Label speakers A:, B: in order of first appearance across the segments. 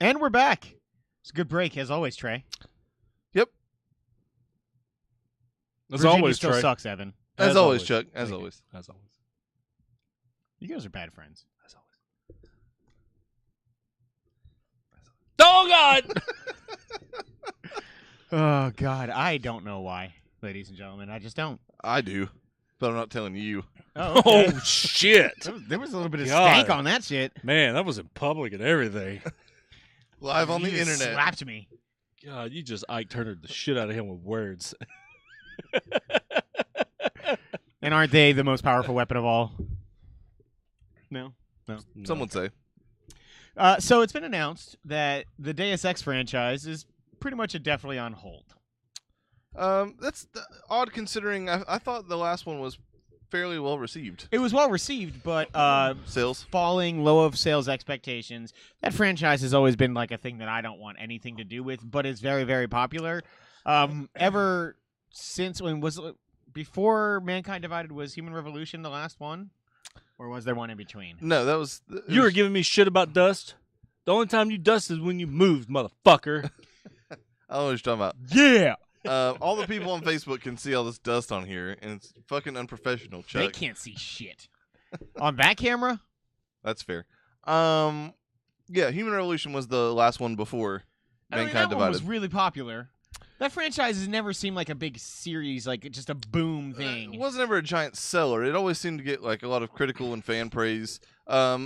A: And we're back. It's a good break, as always, Trey.
B: Yep.
C: As
A: Virginia
C: always,
A: still
C: Trey.
A: sucks, Evan.
B: As always, Chuck. As always.
C: As always.
A: You guys are bad friends.
C: As always. Oh, God!
A: Oh, God. I don't know why, ladies and gentlemen. I just don't.
B: I do, but I'm not telling you.
A: Oh, okay.
C: Oh, shit.
A: There was a little bit of
C: God.
A: stank on that shit.
C: Man, that was in public and everything.
B: Live on
A: You
B: the
A: just
B: internet.
A: slapped me.
C: God, you just Ike Turner the shit out of him with words.
A: And aren't they the most powerful weapon of all? No.
B: Some would say.
A: So it's been announced that the Deus Ex franchise is pretty much definitely on hold.
B: That's odd considering I thought the last one was fairly well received.
A: It was well received, but
B: Sales.
A: falling low of sales expectations. That franchise has always been like a thing that I don't want anything to do with, but it's very, very popular. Ever since when was it? Before Mankind Divided, was Human Revolution the last one? Or was there one in between?
B: No, that was.
C: You were giving me shit about dust? The only time you dusted is when you moved, motherfucker.
B: I don't know what you're talking about.
A: Yeah!
B: All the people on Facebook can see all this dust on here, and it's fucking unprofessional, Chuck.
A: They can't see shit. On that camera?
B: That's fair. Yeah, Human Revolution was the last one before Mankind
A: that
B: Divided.
A: one was really popular. That franchise has never seemed like a big series, like just a boom thing.
B: It wasn't ever a giant seller. It always seemed to get like a lot of critical and fan praise. I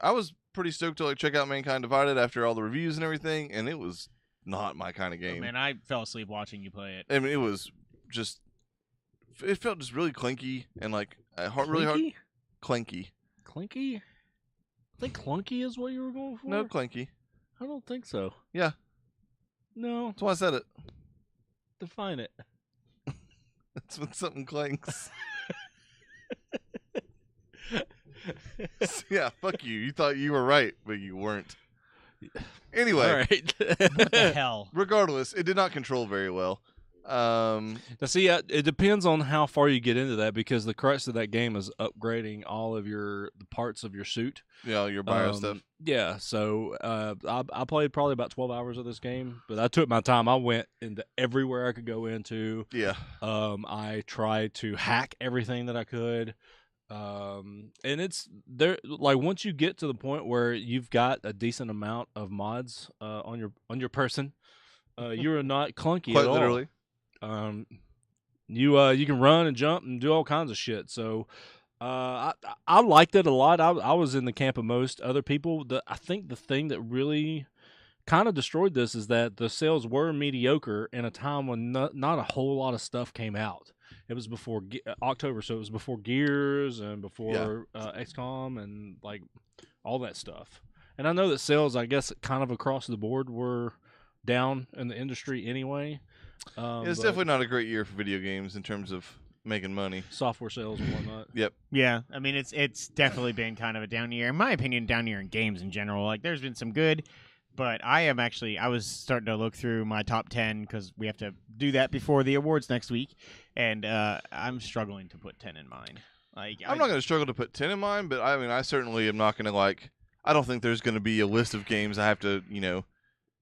B: was pretty stoked to like check out Mankind Divided after all the reviews and everything, and it was not my kind of game.
A: Oh, man, I fell asleep watching you play it.
B: I mean, it was just. It felt just really clanky and like really hard. Clanky.
C: Clinky? I think clunky is what you were going for?
B: No, clanky.
C: I don't think so.
B: Yeah.
C: No.
B: That's why I said it.
C: Define it.
B: That's when something clanks. Yeah, fuck you. You thought you were right, but you weren't. Anyway,
C: All right.
A: What the hell?
B: regardless, it did not control very well.
C: Now, see, it depends on how far you get into that, because the crux of that game is upgrading all of the parts of your suit.
B: Yeah, your bio stuff.
C: Yeah, so I played probably about 12 hours of this game, but I took my time. I went into everywhere I could go into.
B: Yeah.
C: I tried to hack everything that I could. And it's there, like, once you get to the point where you've got a decent amount of mods on your person, you're not clunky
B: Quite
C: at all.
B: literally.
C: You can run and jump and do all kinds of shit. So I liked it a lot. I was in the camp of most other people. I think the thing that really kind of destroyed this is that the sales were mediocre in a time when not a whole lot of stuff came out. It was before October, so it was before Gears and before XCOM and like all that stuff. And I know that sales, I guess, kind of across the board were down in the industry anyway.
B: It's definitely not a great year for video games in terms of making money.
C: Software sales and whatnot.
B: Yep.
A: Yeah, I mean, it's definitely been kind of a down year. In my opinion, down year in games in general. Like, there's been some good, but I was starting to look through my top 10 because we have to do that before the awards next week, and I'm struggling to put 10 in mind. Like,
B: I'm not going to struggle to put 10 in mind, but I mean, I certainly am not going to like. I don't think there's going to be a list of games I have to,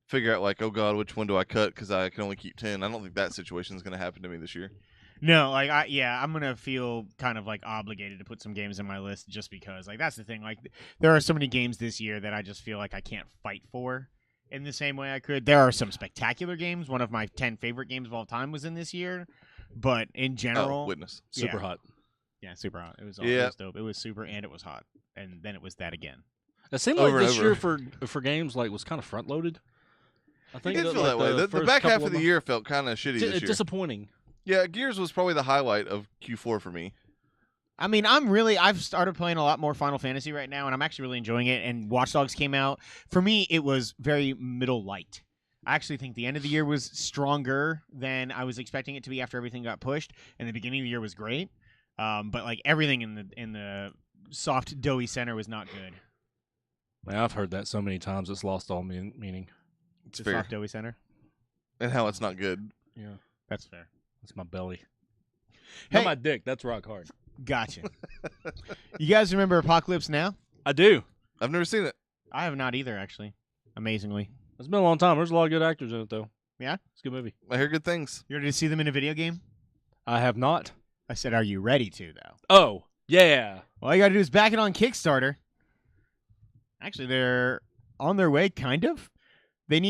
B: figure out like, oh god, which one do I cut because I can only keep 10. I don't think that situation is going to happen to me this year.
A: No, like I'm gonna feel kind of like obligated to put some games in my list just because, like, that's the thing. Like, there are so many games this year that I just feel like I can't fight for in the same way I could. There are some spectacular games. One of my 10 favorite games of all time was in this year, but in general,
B: Witness.
C: Super hot.
A: Yeah, super hot. It was dope. It was super and it was hot, and then it was that again.
C: It seemed like
B: Over and
C: this
B: over.
C: year for games like was kind of front loaded. I
B: It
C: think
B: did feel
C: like
B: that way. The
C: first
B: back half
C: couple
B: of the year felt kind of shitty this year.
C: disappointing.
B: Yeah, Gears was probably the highlight of Q4 for me.
A: I mean, I've started playing a lot more Final Fantasy right now, and I'm actually really enjoying it. And Watch Dogs came out. For me, it was very middle light. I actually think the end of the year was stronger than I was expecting it to be after everything got pushed. And the beginning of the year was great. But like everything in the soft, doughy center was not good.
C: Man, I've heard that so many times it's lost all meaning.
B: It's
A: The
B: fair.
A: soft, doughy center.
B: And how it's not good.
C: Yeah,
A: That's fair.
C: that's my belly.
A: Hey.
C: Not my dick. That's rock hard.
A: Gotcha. You guys remember Apocalypse Now?
C: I do.
B: I've never seen it.
A: I have not either, actually. amazingly.
C: It's been a long time. There's a lot of good actors in it, though.
A: Yeah?
C: It's a good movie.
B: I hear good things.
A: You ready to see them in a video game?
C: I have not.
A: I said, are you ready to, though?
C: Oh, yeah.
A: All you got to do is back it on Kickstarter. Actually, they're on their way, kind of.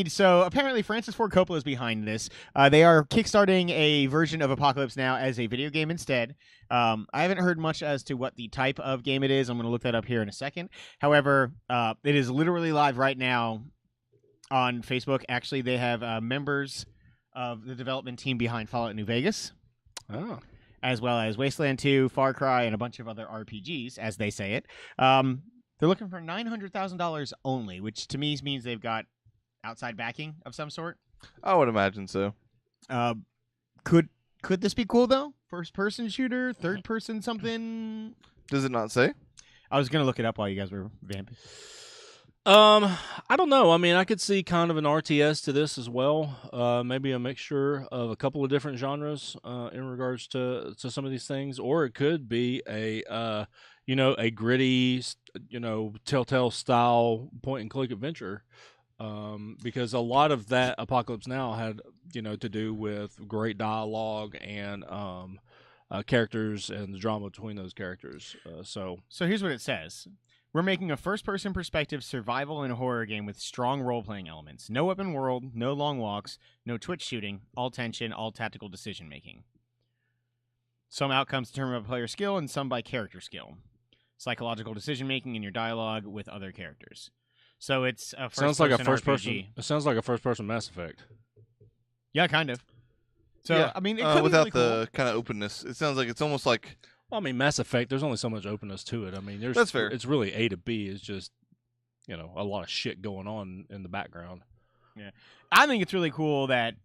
A: So apparently Francis Ford Coppola is behind this. They are kickstarting a version of Apocalypse Now as a video game instead. I haven't heard much as to what the type of game it is. I'm going to look that up here in a second. However, it is literally live right now on Facebook. Actually, they have members of the development team behind Fallout New Vegas.
C: Oh.
A: As well as Wasteland 2, Far Cry, and a bunch of other RPGs, as they say it. They're looking for $900,000 only, which to me means they've got outside backing of some sort.
B: I would imagine so.
A: Could this be cool though? First person shooter, third person something?
B: Does it not say?
A: I was gonna look it up while you guys were vamping.
C: I don't know. I mean, I could see kind of an RTS to this as well. Maybe a mixture of a couple of different genres in regards to some of these things, or it could be a gritty, Telltale style point and click adventure. Because a lot of that Apocalypse Now had, to do with great dialogue and characters and the drama between those characters. So
A: here's what it says. We're making a first-person perspective survival and horror game with strong role-playing elements. No open world, no long walks, no twitch shooting, all tension, all tactical decision-making. Some outcomes determined by player skill and some by character skill. Psychological decision-making in your dialogue with other characters. So it's a
C: sounds like a
A: first
C: person.
A: RPG.
C: It sounds like a first-person Mass Effect.
A: Yeah, kind of. So
B: yeah,
A: I mean, it could
B: without
A: be really
B: the kind of openness, it sounds like it's almost like.
C: Well, I mean, Mass Effect. There's only so much openness to it. I mean,
B: That's fair.
C: It's really A to B. It's just a lot of shit going on in the background.
A: Yeah, I think it's really cool that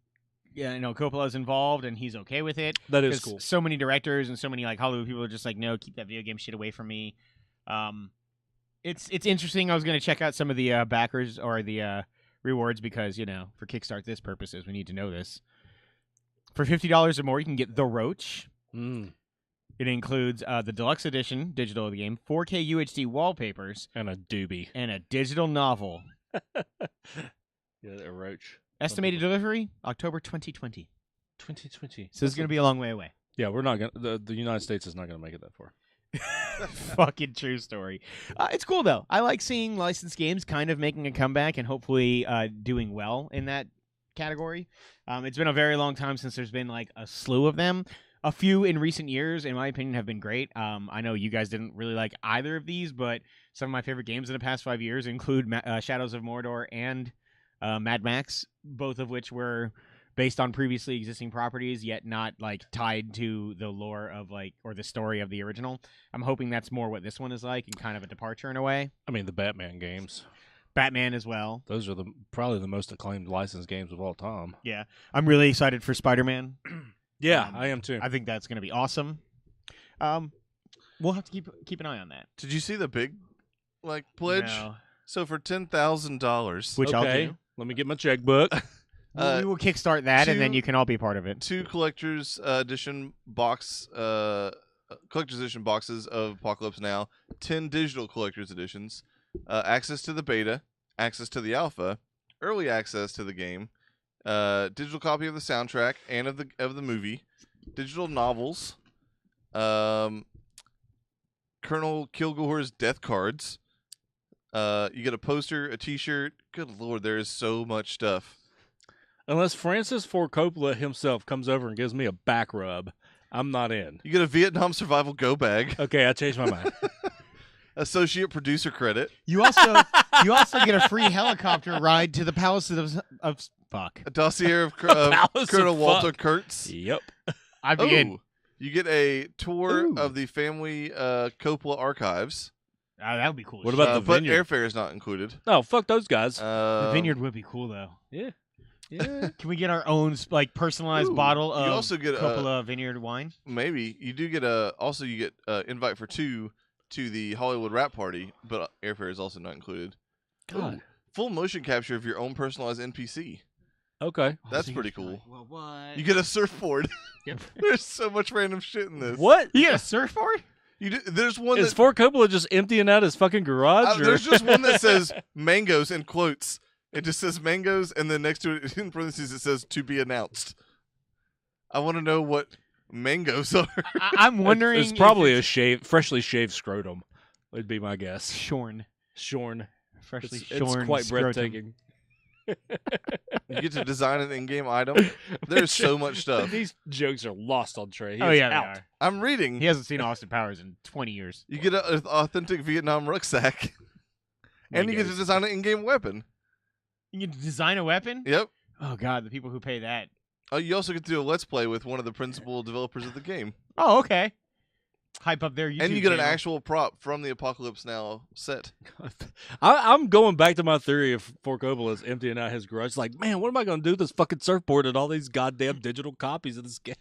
A: Coppola's involved and he's okay with it.
C: That is cool.
A: So many directors and so many Hollywood people are just like, no, keep that video game shit away from me. It's interesting. I was going to check out some of the backers or the rewards because for Kickstart this purposes we need to know this. For $50 or more, you can get The Roach. It includes the deluxe edition digital of the game, 4K UHD wallpapers,
C: and a doobie,
A: and a digital novel.
C: Yeah, a roach.
A: Estimated delivery October 2020.
C: 2020.
A: So it's going to be a long way away.
C: Yeah, we're not gonna. The United States is not gonna make it that far.
A: Fucking true story. It's cool though. I like seeing licensed games kind of making a comeback and hopefully doing well in that category. It's been a very long time since there's been like a slew of them. A few in recent years, in my opinion, have been great. I know you guys didn't really like either of these, but some of my favorite games in the past 5 years include Shadows of Mordor and Mad Max, both of which were based on previously existing properties, yet not like tied to the lore of or the story of the original. I'm hoping that's more what this one is like, and kind of a departure in a way.
C: I mean, the Batman games.
A: Batman as well.
C: Those are probably the most acclaimed licensed games of all time.
A: Yeah, I'm really excited for Spider-Man.
C: Yeah, I am too.
A: I think that's going to be awesome. We'll have to keep an eye on that.
B: Did you see the big pledge?
A: No.
B: So for $10,000,
A: Which I'll
C: okay,
A: do.
C: let me get my checkbook.
A: We will kickstart that, and then you can all be part of it.
B: 2 collector's edition boxes of Apocalypse Now, 10 digital collector's editions, access to the beta, access to the alpha, early access to the game, digital copy of the soundtrack and of the movie, digital novels, Colonel Kilgore's death cards. You get a poster, a T-shirt. Good Lord, there is so much stuff.
C: Unless Francis Ford Coppola himself comes over and gives me a back rub, I'm not in.
B: You get a Vietnam Survival Go bag.
C: Okay, I changed my mind.
B: Associate producer credit.
A: You also get a free helicopter ride to the Palace of Fuck.
B: A dossier of Colonel Walter Kurtz.
C: Yep.
A: I begin.
B: You get a tour of the family Coppola archives.
A: That would be cool.
C: What about the
B: but
C: vineyard?
B: airfare is not included.
C: No, fuck those guys.
A: The vineyard would be cool though.
C: Yeah.
A: Can we get our own personalized bottle of
B: you also get
A: Coppola vineyard wine?
B: Maybe you do get you get invite for 2 to the Hollywood rap party, but airfare is also not included.
C: God.
B: Full motion capture of your own personalized NPC.
C: Okay.
B: That's pretty cool.
A: Well, what?
B: You get a surfboard.
A: Yep.
B: There's so much random shit in this.
C: What?
A: You get a surfboard?
B: There's one
C: Is Ford Coppola just emptying out his fucking garage?
B: There's just one that says mangoes in quotes. It just says mangoes, and then next to it, in parentheses, it says to be announced. I want to know what mangoes are.
A: I'm wondering.
C: It's probably a freshly shaved scrotum. Would be my guess.
A: shorn. Freshly
C: It's
A: shorn.
C: quite
A: scrotum.
C: breathtaking.
B: You get to design an in-game item. There's so much stuff.
C: These jokes are lost on Trey. He
A: Oh
C: is
A: yeah, they
C: out.
A: are.
B: I'm reading.
A: He hasn't seen Austin Powers in 20 years.
B: You get an authentic Vietnam rucksack, and you get to
A: Mangoes.
B: design an in-game weapon.
A: You can design a weapon?
B: Yep.
A: Oh god, the people who pay that.
B: You also get to do a let's play with one of the principal developers of the game,
A: Oh, okay. Hype up their YouTube
B: and you get an
A: channel.
B: actual prop from the Apocalypse Now set.
C: I'm going back to my theory of Fort Coppola is emptying out his garage. It's like, man, what am I going to do with this fucking surfboard and all these goddamn digital copies of this game,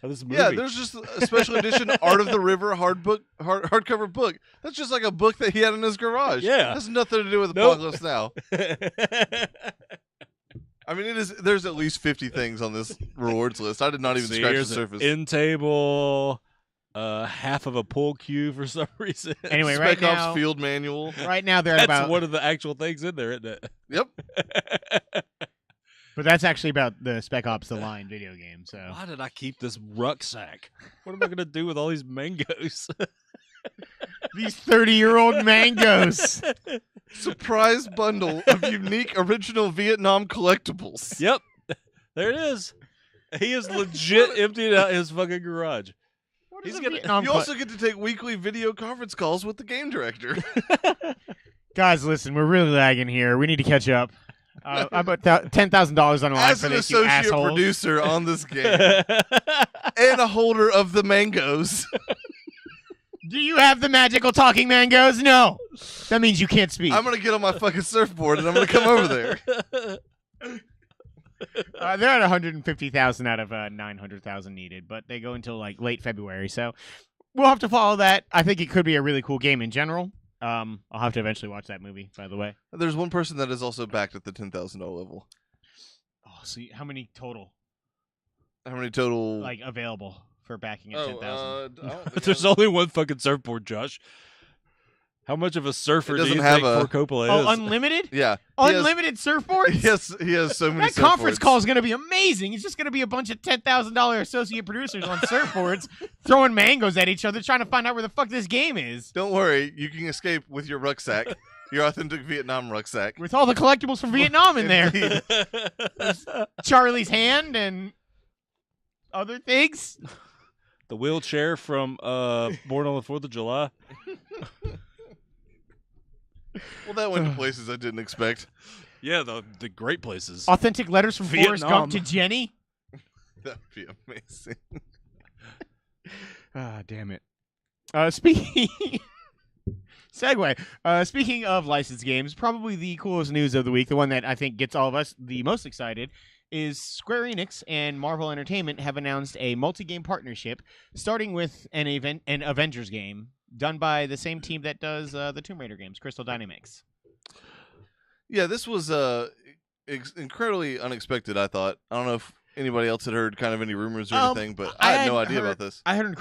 C: of this movie?
B: Yeah, there's just a special edition Art of the River hardcover book. That's just like a book that he had in his garage.
C: Yeah.
B: Has nothing to do with
C: Nope.
B: Apocalypse Now. I mean, there's at least 50 things on this rewards list. I did not even
C: See,
B: scratch the
C: here's an
B: surface.
C: end table, half of a pool cue for some reason.
A: Anyway,
B: Spec
A: right
B: Ops
A: now,
B: field manual.
A: right now they're at
C: That's
A: about.
C: one of the actual things in there, isn't it?
B: Yep.
A: But that's actually about the Spec Ops: The Line video game. So
C: Why did I keep this rucksack? What am I going to do with all these mangoes?
A: these 30-year-old mangoes.
B: Surprise bundle of unique original Vietnam collectibles.
C: Yep. There it is. He is legit emptying out his fucking garage.
A: What
C: He's
A: is a
C: gonna-
A: Vietnam
B: You also get to take weekly video conference calls with the game director.
A: Guys, listen, we're really lagging here. We need to catch up. I put $10,000 on the line
B: As
A: for
B: an
A: this, you
B: associate
A: assholes.
B: producer on this game and a holder of the mangoes.
A: Do you have the magical talking mangoes? No. That means you can't speak.
B: I'm going to get on my fucking surfboard and I'm going to come over there.
A: They're at 150,000 out of 900,000 needed, but they go until like late February. So we'll have to follow that. I think it could be a really cool game in general. I'll have to eventually watch that movie, by the way.
B: There's one person that is also backed at the $10,000 level.
A: Oh, see, how many total
B: How many total?
A: like available for backing at 10,000?
B: I don't think
C: There's only one fucking surfboard, Josh. How much of a surfer do
B: doesn't
C: you
B: have
C: think
B: a-
C: Fort Coppola
A: Oh,
C: is?
A: unlimited?
B: Yeah.
A: Unlimited surfboards?
B: He has so many
A: That conference
B: surfboards.
A: call is going to be amazing. It's just going to be a bunch of $10,000 associate producers on surfboards throwing mangoes at each other trying to find out where the fuck this game is.
B: Don't worry, you can escape with your rucksack, your authentic Vietnam rucksack.
A: With all the collectibles from Vietnam in there.
B: Indeed.
A: Charlie's hand and other things.
C: The wheelchair from Born on the 4th of July.
B: Well, that went to places I didn't expect.
C: Yeah, the great places.
A: Authentic letters from Forrest
C: Vietnam.
A: Gump to Jenny.
B: That would be amazing.
A: Ah, damn it. Speaking segue. Speaking of licensed games, probably the coolest news of the week, the one that I think gets all of us the most excited, is Square Enix and Marvel Entertainment have announced a multi-game partnership, starting with an Avengers game done by the same team that does the Tomb Raider games, Crystal Dynamics.
B: Yeah, this was incredibly unexpected, I thought. I don't know if anybody else had heard kind of any rumors or anything, but I had no idea about this.
A: I hadn't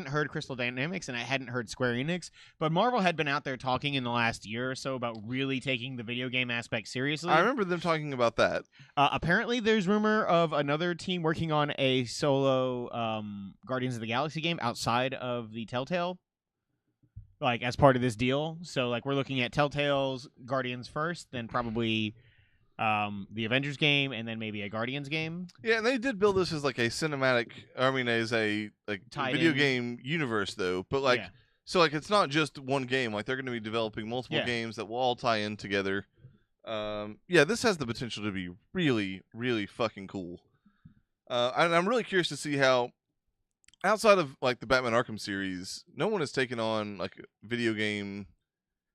A: heard Crystal Dynamics, and I hadn't heard Square Enix, but Marvel had been out there talking in the last year or so about really taking the video game aspect seriously.
B: I remember them talking about that.
A: Apparently, there's rumor of another team working on a solo Guardians of the Galaxy game outside of the Telltale, like as part of this deal. So, like, we're looking at Telltale's Guardians first, then probably the Avengers game, and then maybe a Guardians game.
B: Yeah, and they did build this as like a cinematic. I mean, as a like
A: Tied
B: video
A: in.
B: game universe, though. But like,
A: Yeah.
B: so like, it's not just one game. Like, they're going to be developing multiple
A: Yeah.
B: games that will all tie in together. Yeah, this has the potential to be really, really fucking cool. And I'm really curious to see how, outside of like the Batman Arkham series, no one has taken on like video game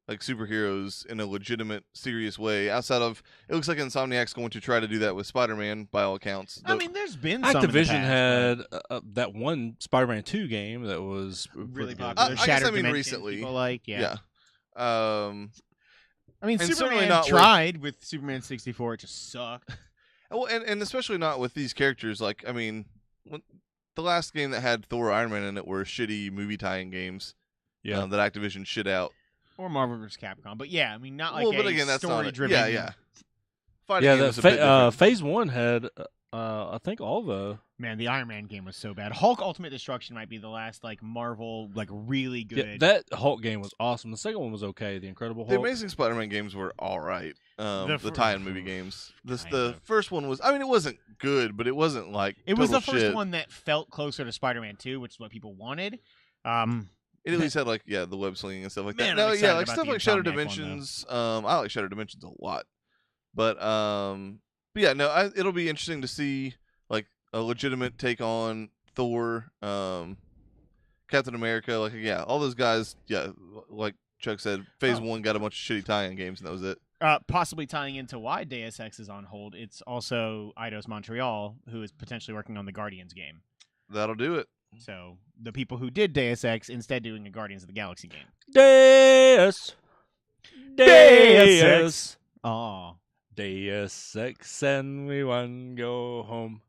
B: like superheroes in a legitimate, serious way. Outside of, it looks like Insomniac's going to try to do that with Spider-Man, by all accounts.
A: I mean, there's been some in the
C: Activision
A: past,
C: had that one Spider-Man 2 game that was
A: but really
C: pretty good.
A: popular.
B: I guess
A: Shattered
B: I mean
A: Dimensions,
B: recently.
A: people like,
B: Yeah.
A: I mean,
B: And certainly
A: Superman
B: not with-
A: tried with Superman 64. It just sucked.
B: Well, and especially not with these characters. Like, I mean, the last game that had Thor, Iron Man in it were shitty movie tie-in games.
C: Yeah.
B: That Activision shit out.
A: Or Marvel vs. Capcom. But yeah, I mean, not like
B: Well, but again, that's not it.
A: story-driven.
B: Yeah, yeah. fighting
C: Yeah,
B: game
C: that
B: is a bit different.
C: Phase 1 had, I think, all the.
A: Man, the Iron Man game was so bad. Hulk Ultimate Destruction might be the last like Marvel like really good.
C: Yeah, that Hulk game was awesome. The second one was okay. The Incredible
B: The
C: Hulk.
B: Amazing Spider-Man games were all right. The tie-in movie games. The
A: Kind of.
B: first one was. I mean, it wasn't good, but it wasn't like
A: It was the
B: total
A: first
B: shit.
A: one that felt closer to Spider-Man 2, which is what people wanted.
B: It at least had like the web slinging and stuff like
A: Man,
B: that.
A: I'm
B: No,
A: excited
B: like
A: about
B: stuff
A: the
B: like Shattered
A: Insomniac one,
B: Dimensions. I like Shattered Dimensions a lot, but yeah, no, it'll be interesting to see like a legitimate take on Thor, Captain America, like all those guys. Yeah, like Chuck said, Phase 1 got a bunch of shitty tie-in games, and that was it.
A: Possibly tying into why Deus Ex is on hold, it's also Eidos Montreal, who is potentially working on the Guardians game.
B: That'll do it.
A: So the people who did Deus Ex instead doing a Guardians of the Galaxy game.
C: Deus
A: Ex. Aw.
C: Deus Ex, and we want go home.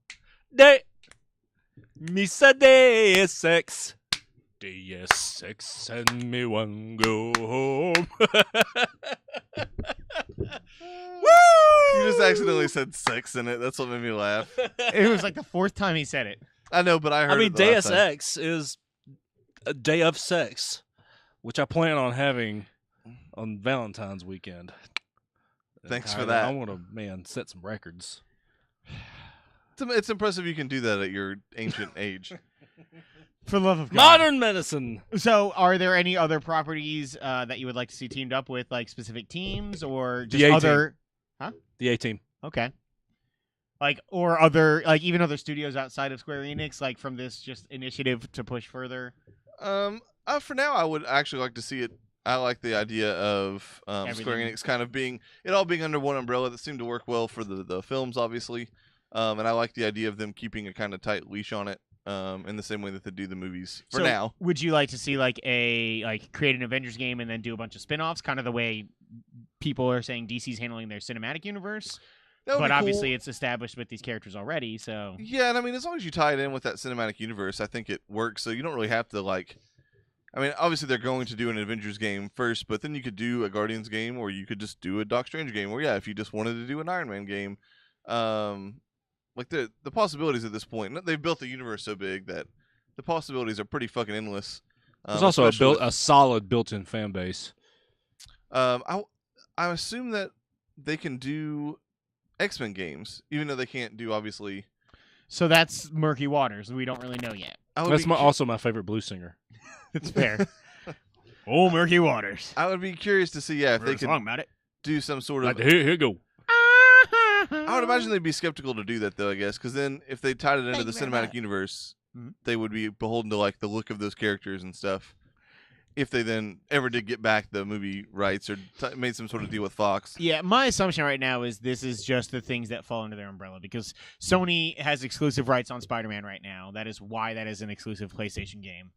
C: Misa Deus Ex. Deus Ex, and me one go home.
B: You just accidentally said sex in it. That's what made me laugh.
A: It was like the fourth time he said it.
B: I know, but I heard.
C: I mean,
B: it the last
C: Deus
B: time.
C: Ex is a day of sex, which I plan on having on Valentine's weekend.
B: Thanks for that.
C: I want to, set some records.
B: It's impressive you can do that at your ancient age.
A: For the love of God.
C: Modern medicine.
A: So, are there any other properties that you would like to see teamed up with, like specific teams, or just
C: The A-Team.
A: other?
C: The A-Team.
A: Okay. Like, or other, like even other studios outside of Square Enix, like from this just initiative to push further.
B: For now, I would actually like to see it. I like the idea of Square
A: Everything.
B: Enix kind of all being under one umbrella. That seemed to work well for the films, obviously. And I like the idea of them keeping a kind of tight leash on it, in the same way that they do the movies for
A: So,
B: now.
A: would you like to see create an Avengers game and then do a bunch of spin-offs, kind of the way people are saying DC's handling their cinematic universe?
B: That would
A: But
B: be cool.
A: obviously, it's established with these characters already, so
B: Yeah, and I mean, as long as you tie it in with that cinematic universe, I think it works. So you don't really have to I mean, obviously they're going to do an Avengers game first, but then you could do a Guardians game, or you could just do a Doc Strange game. Or if you just wanted to do an Iron Man game, like the possibilities at this point, they've built the universe so big that the possibilities are pretty fucking endless.
C: There's also
B: especially
C: a solid built-in fan base.
B: I assume that they can do X-Men games, even though they can't do obviously.
A: So that's murky waters. We don't really know yet.
C: That's also my favorite blues singer.
A: It's fair. Oh, murky waters.
B: I would be curious to see, if they could
A: about it.
B: do some sort of.
C: Here go.
B: I would imagine they'd be skeptical to do that, though. I guess because then if they tied it into the cinematic universe, they would be beholden to like the look of those characters and stuff. If they then ever did get back the movie rights or made some sort of deal with Fox.
A: Yeah, my assumption right now is this is just the things that fall under their umbrella because Sony has exclusive rights on Spider-Man right now. That is why that is an exclusive PlayStation game.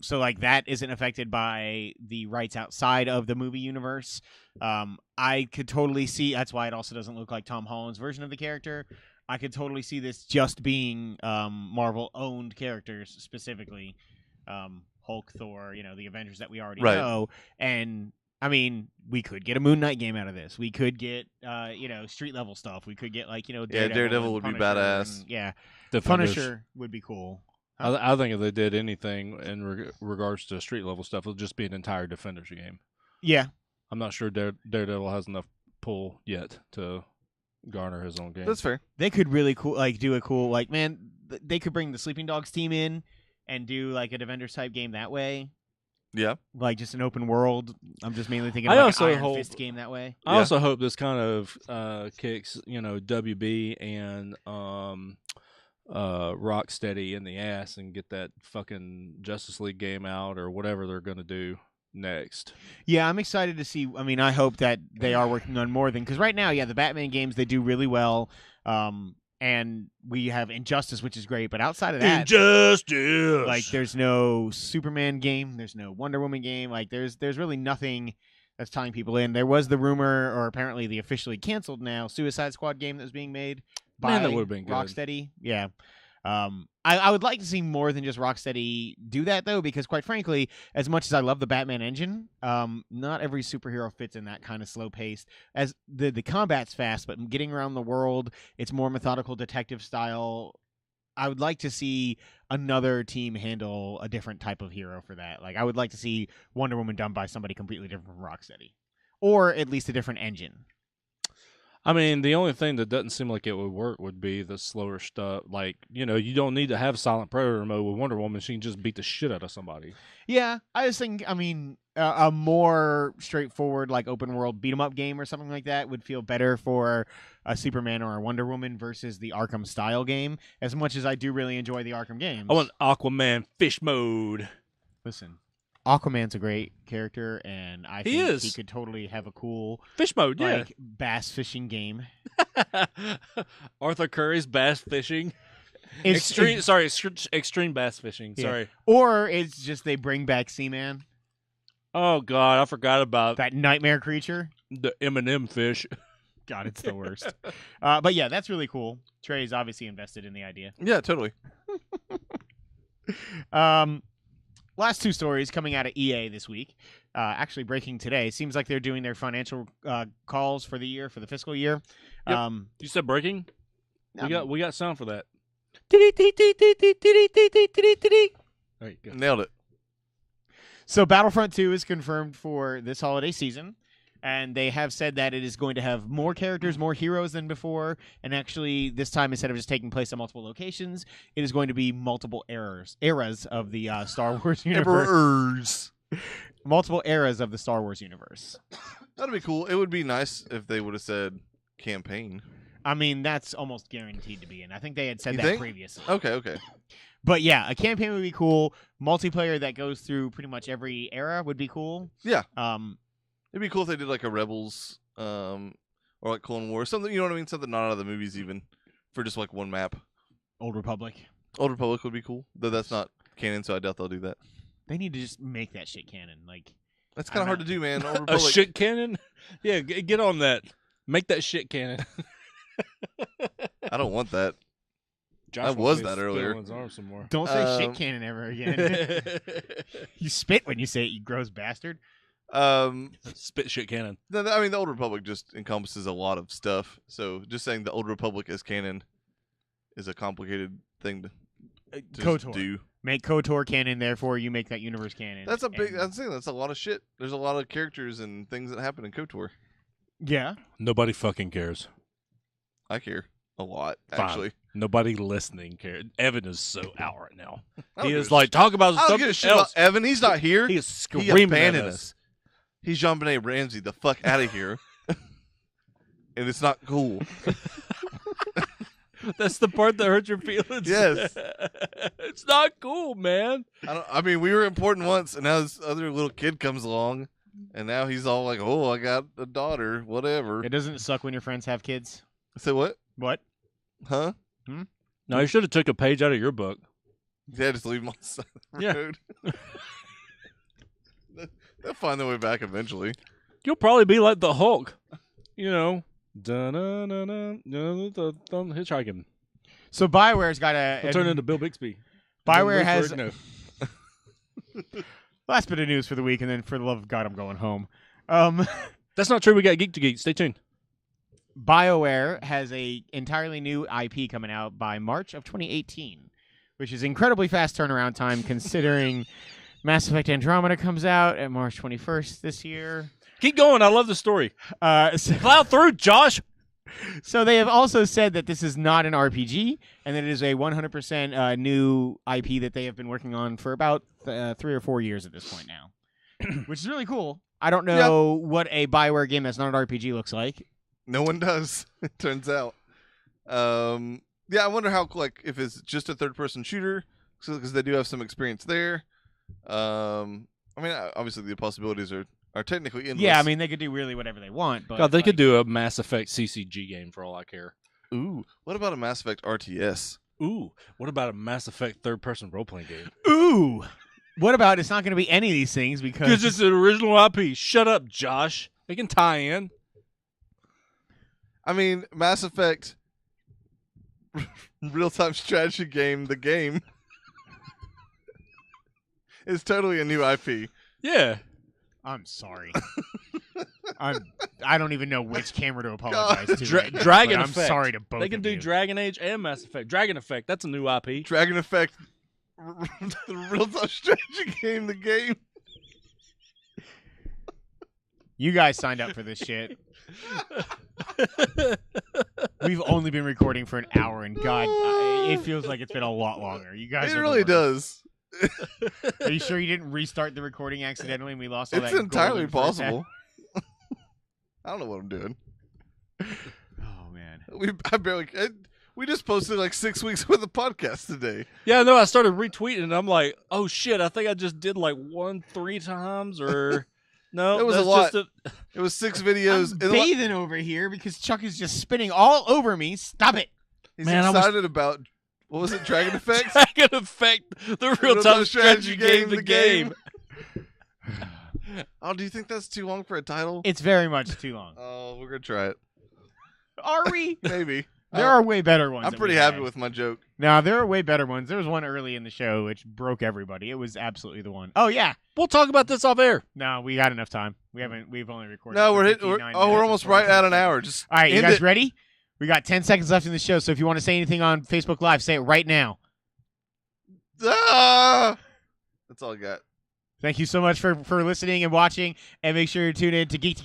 A: So like that isn't affected by the rights outside of the movie universe. I could totally see that's why it also doesn't look like Tom Holland's version of the character. I could totally see this just being Marvel-owned characters specifically. Hulk, Thor, the Avengers that we already know. And, I mean, we could get a Moon Knight game out of this. We could get, street-level stuff. We could get,
B: Daredevil would be badass.
A: The Punisher would be cool.
C: I think if they did anything in regards to street-level stuff, it would just be an entire Defenders game.
A: Yeah.
C: I'm not sure Daredevil has enough pull yet to garner his own game.
B: That's fair.
A: They could really do a cool, they could bring the Sleeping Dogs team in and do like a Defenders type game that way.
B: Yeah.
A: Like just an open world. I'm just mainly thinking
C: I
A: of
C: also
A: an Iron
C: hope-
A: Fist game that way.
C: I also hope this kind of kicks, WB and Rocksteady in the ass and get that fucking Justice League game out or whatever they're going to do next.
A: Yeah, I'm excited to see. I mean, I hope that they are working on more than because right now, the Batman games they do really well. And we have Injustice, which is great, but outside of that,
C: Injustice,
A: like there's no Superman game, there's no Wonder Woman game, like there's really nothing that's tying people in. There was the rumor, or apparently the officially canceled now Suicide Squad game that was being made by
C: that would've been good.
A: Rocksteady. Yeah, I would like to see more than just Rocksteady do that, though, because quite frankly, as much as I love the Batman engine, not every superhero fits in that kind of slow pace. As the combat's fast, but getting around the world, it's more methodical detective style. I would like to see another team handle a different type of hero for that. Like, I would like to see Wonder Woman done by somebody completely different from Rocksteady, or at least a different engine.
C: I mean, the only thing that doesn't seem like it would work would be the slower stuff. Like, you know, you don't need to have Silent Predator mode with Wonder Woman. She can just beat the shit out of somebody.
A: Yeah, I just think, I mean, a more straightforward, like, open world beat 'em up game or something like that would feel better for a Superman or a Wonder Woman versus the Arkham style game. As much as I do really enjoy the Arkham games,
C: I want Aquaman fish mode.
A: listen, Aquaman's a great character, and I
C: He
A: think
C: is.
A: he could totally have a cool
C: Fish mode, yeah.
A: like bass fishing game.
C: Arthur Curry's bass fishing.
A: It's-
C: Extreme bass fishing.
A: Yeah.
C: Sorry.
A: Or it's just they bring back Seaman,
C: Oh God, I forgot about
A: that nightmare creature.
C: the M&M fish.
A: God, it's the worst. But yeah, that's really cool. Trey's obviously invested in the idea.
B: Yeah, totally.
A: Last two stories coming out of EA this week. Actually breaking today. Seems like they're doing their financial calls for the year, for the fiscal year.
C: Yep. You said breaking?
A: Um,
C: We got sound for that. All right, go.
B: Nailed it.
A: So Battlefront 2 is confirmed for this holiday season, and they have said that it is going to have more characters, more heroes than before, and actually this time, instead of just taking place at multiple locations, it is going to be multiple eras of the Star Wars universe.
B: Emperors.
A: Multiple eras of the Star Wars universe.
B: That'd be cool. It would be nice if they would have said campaign.
A: I mean, that's almost guaranteed to be in. I think they had said
B: You
A: that
B: think?
A: previously.
B: Okay.
A: But yeah, a campaign would be cool. Multiplayer that goes through pretty much every era would be cool.
B: Yeah.
A: It'd
B: be cool if they did like a Rebels, or like Clone Wars, something. You know what I mean? Something not out of the movies, even for just like one map.
A: Old Republic.
B: Old Republic would be cool, though that's not canon, so I doubt they'll do that.
A: They need to just make that shit canon. Like,
B: That's kind of hard to do, man. Old
C: A
B: Republic.
C: shit cannon? Yeah, get on that. Make that shit cannon.
B: I don't want that.
C: Josh
B: I
C: wants
B: was
C: me to
B: that
C: steal
B: earlier.
C: his arm some more.
A: don't say shit
B: Um,
A: canon ever again. You spit when you say it, you gross bastard.
C: Spit shit cannon.
B: I mean, the Old Republic just encompasses a lot of stuff. So just saying the Old Republic as canon is a complicated thing to just
A: KOTOR.
B: do.
A: Make KOTOR canon, therefore you make that universe canon.
B: That's a big.
A: And-
B: That's a lot of shit. There's a lot of characters and things that happen in KOTOR.
A: Yeah.
C: Nobody fucking cares.
B: I care a lot,
C: Fine.
B: actually.
C: Nobody listening cares. Evan is so out right now.
B: I don't
C: He
B: give
C: is
B: a
C: like, talk about
B: I don't
C: something
B: give a shit
C: else.
B: about Evan. He's not here.
C: He is
B: He
C: screaming at
B: abandoned
C: us.
B: us. He's Jean-Benet Ramsey the fuck out of here. And it's not cool.
C: That's the part that hurt your feelings.
B: Yes.
C: It's not cool, man.
B: I mean, we were important once, and now this other little kid comes along, and now he's all like, "Oh, I got a daughter, whatever."
A: It doesn't suck when your friends have kids.
B: Say what?
A: What?
B: Huh?
C: No, you should have took a page out of your book.
B: Yeah, just leave them on the side of the
C: Yeah.
B: road. They'll find their way back eventually.
C: You'll probably be like the Hulk. You know. Hitchhiking.
A: So Bioware's got a
C: I'll turn into Bill Bixby.
A: Bioware
C: Then
A: has
C: no.
A: last bit of news for the week, and then for the love of God, I'm going home.
C: That's not true. We got Geek to Geek. Stay tuned.
A: BioWare has a entirely new IP coming out by March of 2018, which is incredibly fast turnaround time considering Mass Effect Andromeda comes out at March 21st this year.
C: Keep going. I love the story. Plow through, Josh.
A: So they have also said that this is not an RPG and that it is a 100% new IP that they have been working on for about 3 or 4 years at this point now, which is really cool. I don't know what a BioWare game that's not an RPG looks like.
B: No one does. It turns out. Yeah, I wonder how if it's just a third-person shooter, because they do have some experience there. I mean, obviously the possibilities are technically endless.
A: Yeah, I mean they could do really whatever they want. But
C: God, they could do a Mass Effect CCG game for all I care.
B: Ooh, what about a Mass Effect RTS?
C: Ooh, what about a Mass Effect third-person role-playing game?
A: Ooh, what about it's not going to be any of these things because
C: Because it's an original IP. Shut up, Josh. They can tie in.
B: I mean, Mass Effect real-time strategy game, the game. It's totally a new IP.
C: Yeah.
A: I'm sorry. I don't even know which camera to apologize to. right now,
C: Dragon
A: but I'm
C: Effect.
A: sorry to both
C: They can
A: of
C: do
A: you.
C: Dragon Age and Mass Effect. Dragon Effect, that's a new IP.
B: Dragon Effect, the real-time strategy game, the game.
A: You guys signed up for this shit. We've only been recording for an hour, and God, it feels like it's been a lot longer. You guys,
B: It
A: are
B: really
A: the worst.
B: does.
A: Are you sure you didn't restart the recording accidentally and we lost all
B: It's
A: that?
B: entirely
A: golden first half?
B: possible. I don't know what I'm doing.
A: Oh man.
B: We just posted like 6 weeks worth of podcast today.
C: Yeah, no, I started retweeting and I'm like, oh shit, I think I just did like 3 times or no.
B: It was
C: that's
B: a lot.
C: Just
B: It was 6 videos.
A: I'm bathing over here because Chuck is just spinning all over me. Stop it.
B: He's
C: Man, I was-
B: excited about, what was it, Dragon Effect?
C: Dragon Effect, the real-time strategy game, the game.
B: Oh, do you think that's too long for a title?
A: It's very much too long.
B: Oh, we're going to try it.
A: Are we?
B: Maybe.
A: There are way better ones.
B: I'm
A: that
B: pretty
A: we
B: happy
A: had.
B: with my joke.
A: No, there are way better ones. There was one early in the show which broke everybody. It was absolutely the one. Oh yeah.
C: We'll talk about this off air.
A: No, we got enough time. We've only recorded.
B: No, we're
A: 59
B: we're
A: minutes
B: almost
A: and
B: right
A: 47
B: at an
A: seconds.
B: hour. Just
A: All right, you
B: end
A: guys
B: it.
A: ready? We got 10 seconds left in the show, so if you want to say anything on Facebook Live, say it right now.
B: Ah! That's all I got.
A: Thank you so much for listening and watching, and make sure you tune in to Geek